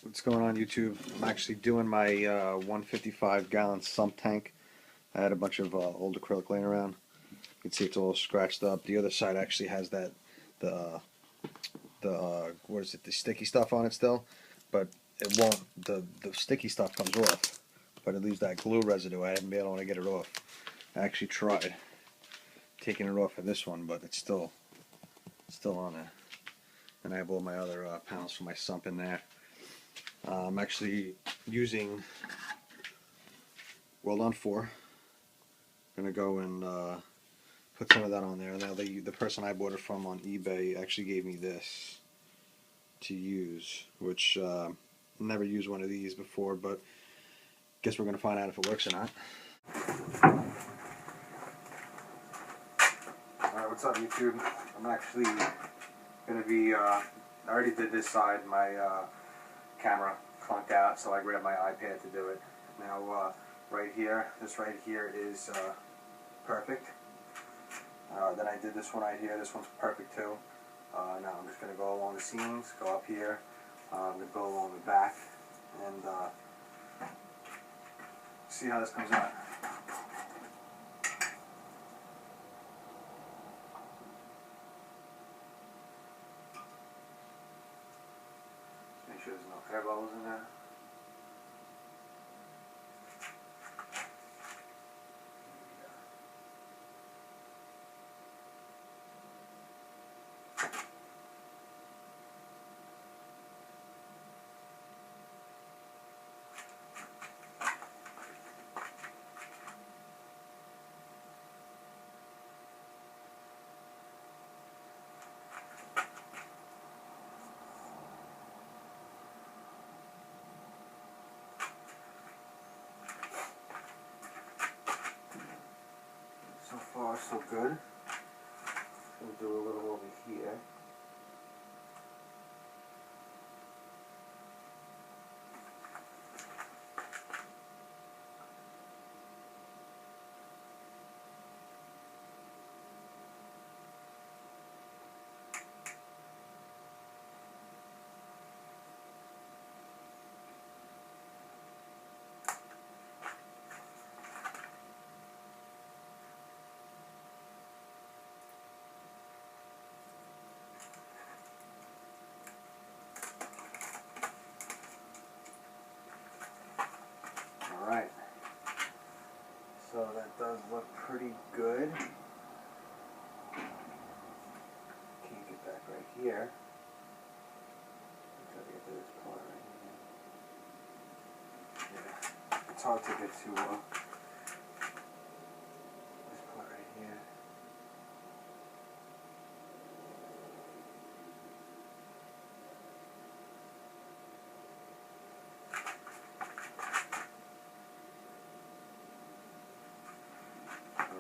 What's going on YouTube? I'm actually doing my 155-gallon sump tank. I had a bunch of old acrylic laying around. You can see it's all scratched up. The other side actually has that what is it, the sticky stuff on it still, but it won't. The sticky stuff comes off, but it leaves that glue residue. I haven't been able to get it off. I actually tried taking it off of this one, but it's still on there. And I have all my other panels for my sump in there. I'm actually using weld-on 4. I'm gonna go and put some of that on there. Now the person I bought it from on eBay actually gave me this to use, which never used one of these before, but guess we're gonna find out if it works or not. Alright, what's up YouTube? I'm actually gonna be I already did this side. My camera clunked out, so I grabbed my iPad to do it. Now right here, this right here is perfect. Then I did this one right here. This one's perfect too. Now I'm just going to go along the seams, go up here, I'm going to go along the back, and see how this comes out. Make sure there's no air bubbles in there. So far, so good. We'll do a little over here. Alright, so that does look pretty good. Can't get back right here. Try to get to this part right here. Yeah, it's hard to get to this part right here.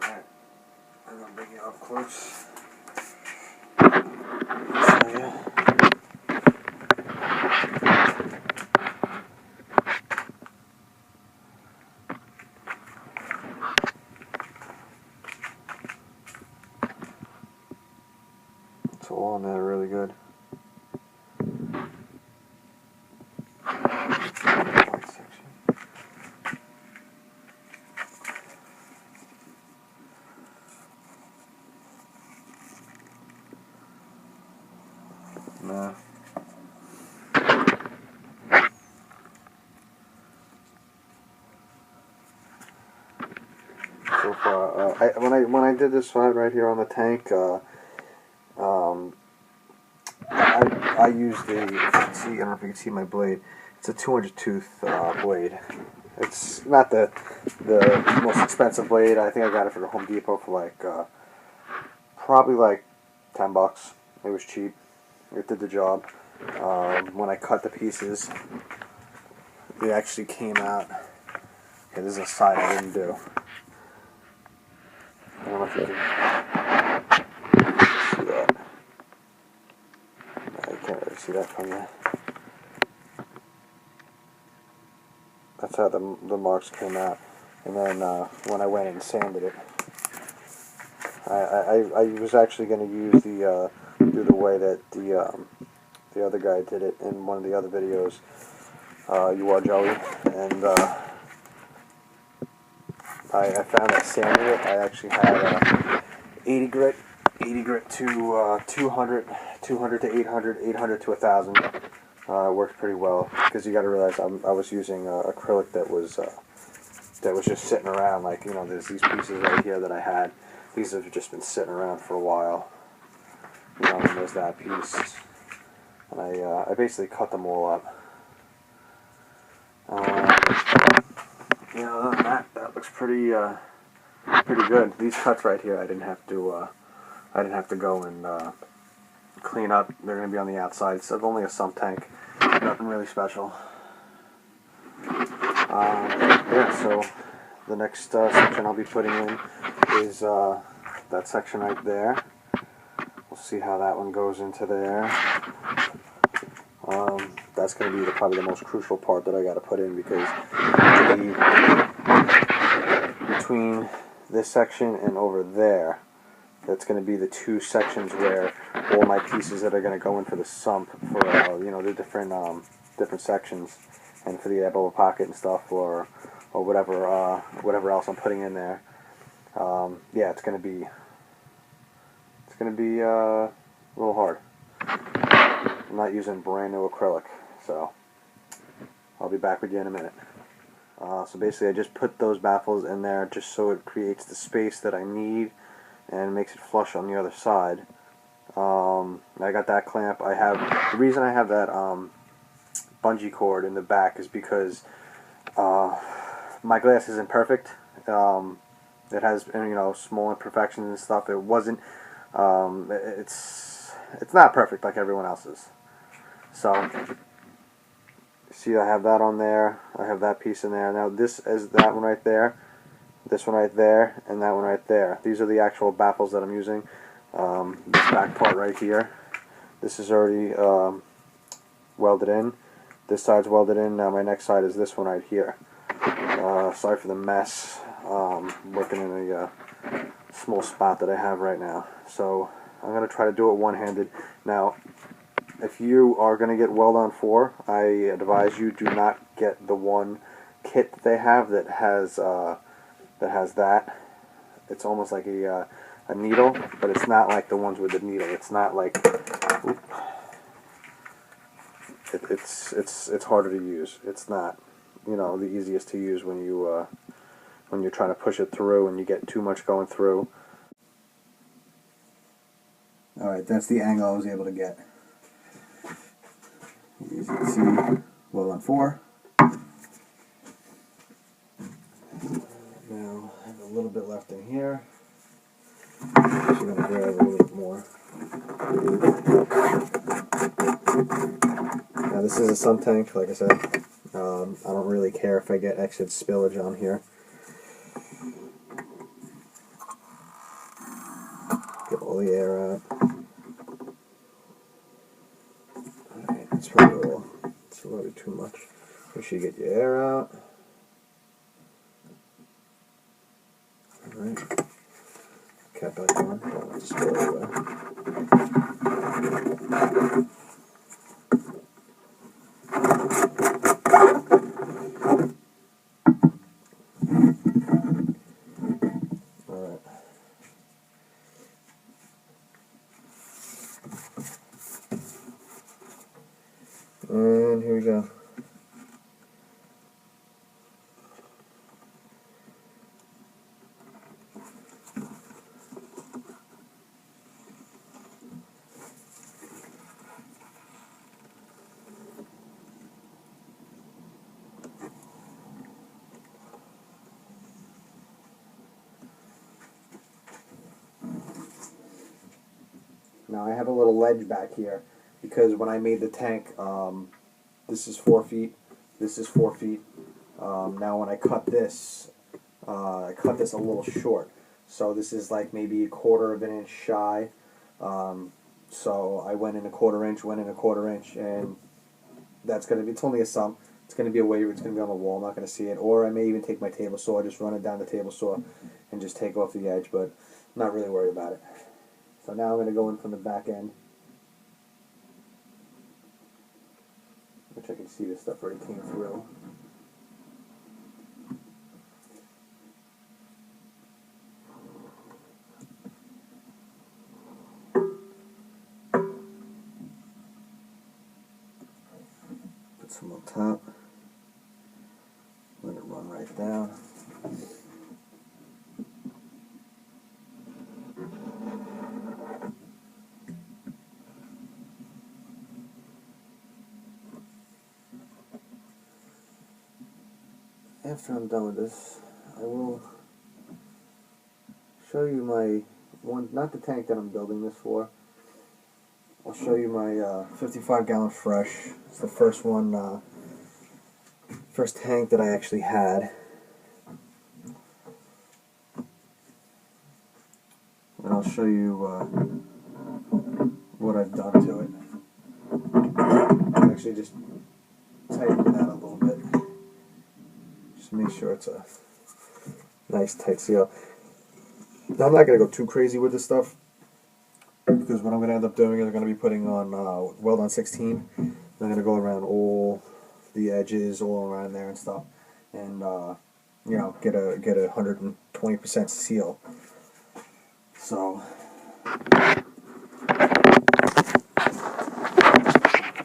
Alright, I'm going to bring you up close. Show you. It's all on there really good. No. So far, when I did this side right here on the tank, I used the, if you can see, I don't know if you can see my blade. It's a 200 tooth blade. It's not the most expensive blade. I think I got it for the Home Depot for like probably like $10. It was cheap. It did the job. When I cut the pieces, it actually came out. Okay, this is a side I didn't do. I don't know if you can see that. No, you can't really see that from there. That's how the marks came out. And then when I went and sanded it, I was actually going to use do the way that the other guy did it in one of the other videos. you are Joey, and I found that sanding it, I actually had 80 grit to 200 to 800, 800 to 1,000. Worked pretty well, because you got to realize I was using acrylic that was just sitting around. Like, you know, there's these pieces right here that I had. These have just been sitting around for a while. You know, and there's that piece. And I basically cut them all up. You know, other than that looks pretty good. These cuts right here, I didn't have to go and clean up. They're going to be on the outside. It's only a sump tank. Nothing really special. Yeah, so the next section I'll be putting in is that section right there. We'll see how that one goes into there. That's going to be probably the most crucial part that I got to put in, because between this section and over there, that's going to be the two sections where all my pieces that are going to go in for the sump for you know, the different sections, and for the air bubble pocket and stuff, or whatever else I'm putting in there. Yeah, it's going to be a little hard. I'm not using brand new acrylic, so I'll be back with you in a minute. So basically, I just put those baffles in there just so it creates the space that I need and makes it flush on the other side. I got that clamp. The reason I have that bungee cord in the back is because my glass isn't perfect. It has, you know, small imperfections and stuff. It wasn't. It's not perfect like everyone else's. So, see, I have that on there. I have that piece in there. Now, this is that one right there, this one right there, and that one right there. These are the actual baffles that I'm using. This back part right here, this is already welded in. This side's welded in. Now my next side is this one right here. Sorry for the mess. Working in a small spot that I have right now. So I'm going to try to do it one-handed. Now, if you are going to get weld-on 4, I advise you do not get the one kit that they have that has that. It's almost like a needle, but it's not like the ones with the needle. It's not like it's harder to use. It's not, you know, the easiest to use when you're trying to push it through and you get too much going through. All right, that's the angle I was able to get. As you can see, weld-on 4. Now I have a little bit left in here. I'm going to grab a little bit more. Now this is a sump tank, like I said. I don't really care if I get extra spillage on here. Get all the air out. Alright, it's probably too much. Make sure you get your air out. Alright. Cap back on. Don't let it spill away. Alright. And here we go. Now I have a little ledge back here because when I made the tank, this is 4 feet, this is 4 feet. Now when I cut this a little short. So this is like maybe 1/4 of an inch shy. So I went in a 1/4 inch, and that's going to be, it's only a sump. It's going to be a waiver, it's going to be on the wall, I'm not going to see it. Or I may even take my table saw, just run it down the table saw and just take off the edge, but I'm not really worried about it. So now I'm going to go in from the back end, which which I can see this stuff already came through. Put some on top. Let it run right down. After I'm done with this, I will show you my one, not the tank that I'm building this for. I'll show you my 55 gallon fresh. It's the first one, first tank that I actually had. And I'll show you what I've done to it. Actually just tighten it out a little bit. Just make sure it's a nice tight seal. Now I'm not going to go too crazy with this stuff, because what I'm going to end up doing is I'm going to be putting on weld-on 16. I'm going to go around all the edges, all around there and stuff, and you know, get a 120% seal. So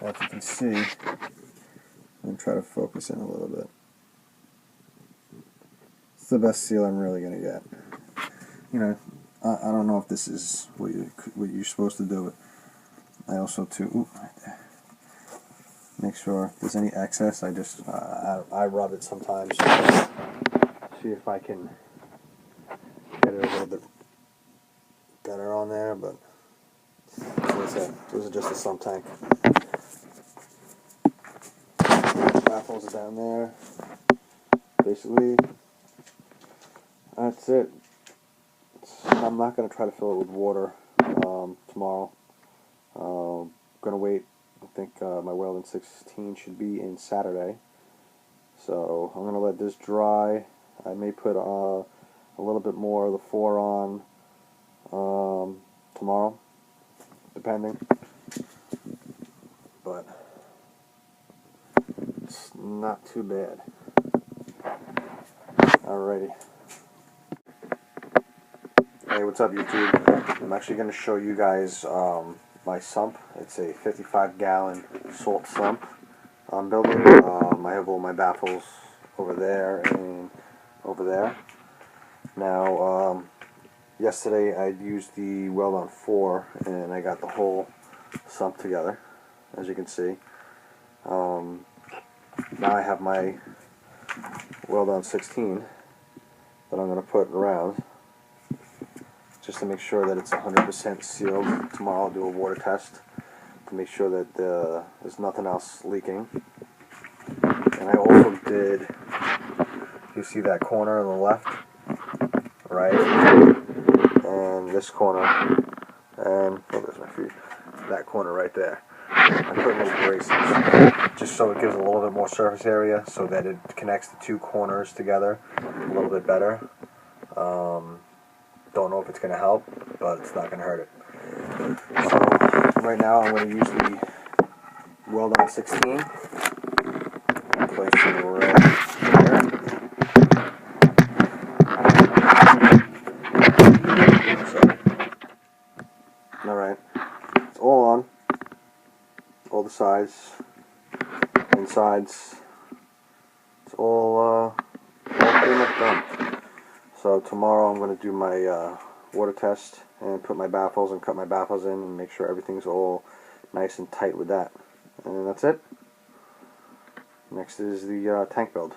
as you can see, I'm going to try to focus in a little bit. It's the best seal I'm really going to get. You know, I don't know if this is what you're supposed to do, but I also too make sure if there's any excess. I just I rub it sometimes. See if I can get it a little bit better on there. But as I said, this is just a sump tank. Baffles are down there. Basically, that's it. I'm not going to try to fill it with water tomorrow. I'm going to wait. I think my weld-on 16 should be in Saturday. So I'm going to let this dry. I may put a little bit more of the 4 on tomorrow, depending. But it's not too bad. Alrighty. Hey, what's up, YouTube? I'm actually going to show you guys my sump. It's a 55 gallon salt sump I'm building. I have all my baffles over there and over there. Now, yesterday I used the weld-on 4 and I got the whole sump together, as you can see. Now I have my weld-on 16 that I'm going to put around, just to make sure that it's 100% sealed. Tomorrow I'll do a water test to make sure that there's nothing else leaking. And I also did, you see that corner on the left, right, and this corner, and, oh, there's my feet, that corner right there. I put little braces, just so it gives a little bit more surface area, so that it connects the two corners together a little bit better. Don't know if it's going to help, but it's not going to hurt it. So right now I'm going to use the weld-on 16. Place it right there. Alright, it's all on. All the sides, insides. It's all pretty much done. So tomorrow I'm going to do my water test and put my baffles and cut my baffles in and make sure everything's all nice and tight with that. And that's it. Next is the tank build.